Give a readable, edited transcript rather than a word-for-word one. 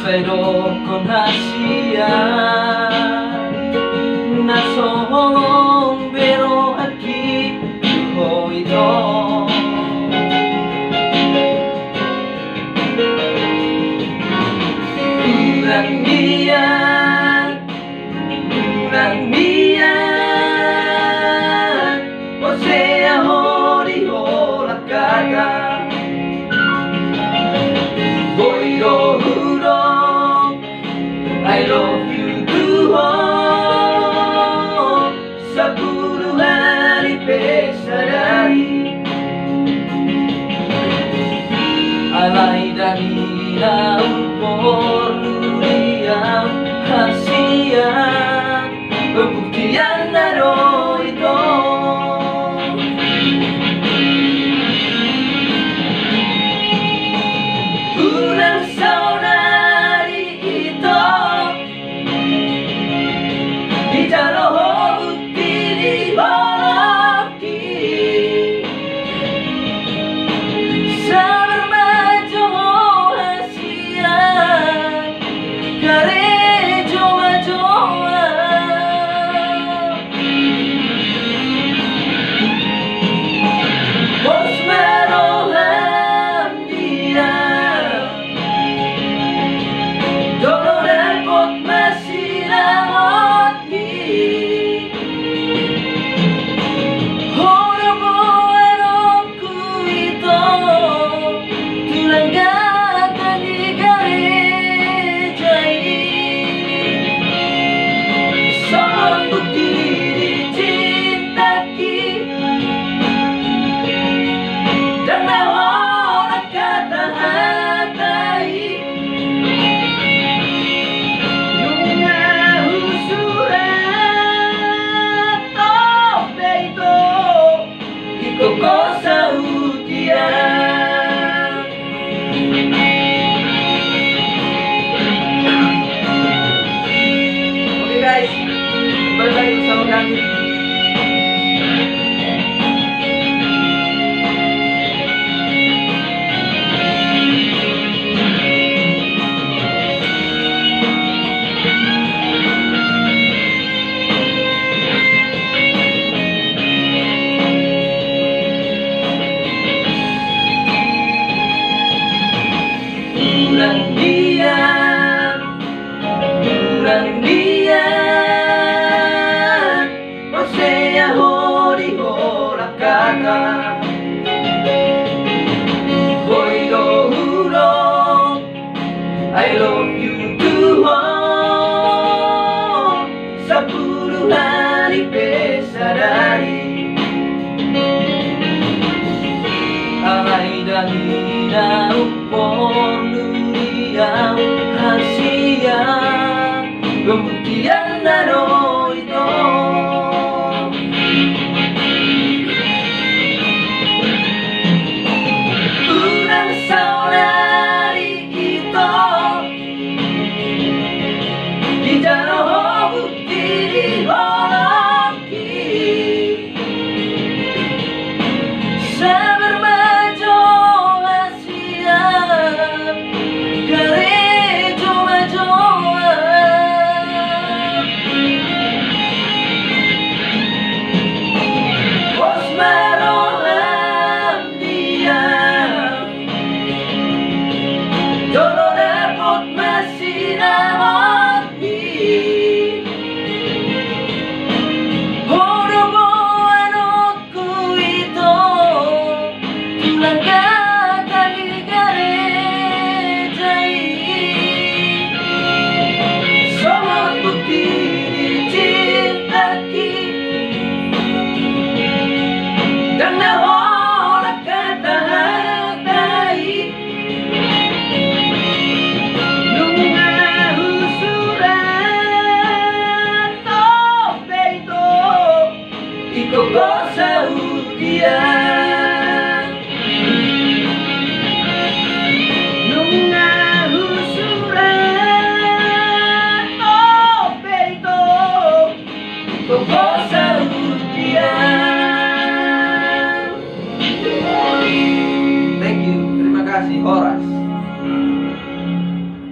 pero con hasian na sombero aquí oído. Urang niyan o sea hori hola kata Boiro hurong I love you duhong sa puluh hari pesadari alay dari daun poruriang hasian pembuktian naro ito. Unang saudari ito di jaloh bukti di boloki sa bermajo hasian karejo majoa bos maroham dia dolo repot masih rawat ni horo boeroku ito tulang gata di gereja ini seorang bukti dicintaki dan nahorak kata hatai nunga husurat tope ito ikoko sa utian. Oke guys, balik lagi bersama kami. Urang niyan o sea hori hola kata Boiro hurong I love you duhong sa puluh hari pesadari alay dari daun poruriang hasian pembuktian naro ito. Unang saudari ito di jaloh bukti di boloki sa bermajo hasian karejo majoa bos maroham dia dolo repot masih rawat ni horo boeroku ito tulang gata di gereja ini seorang bukti dicintaki dan nahorak kata hatai nunga husurat tope ito ikoko sa utian.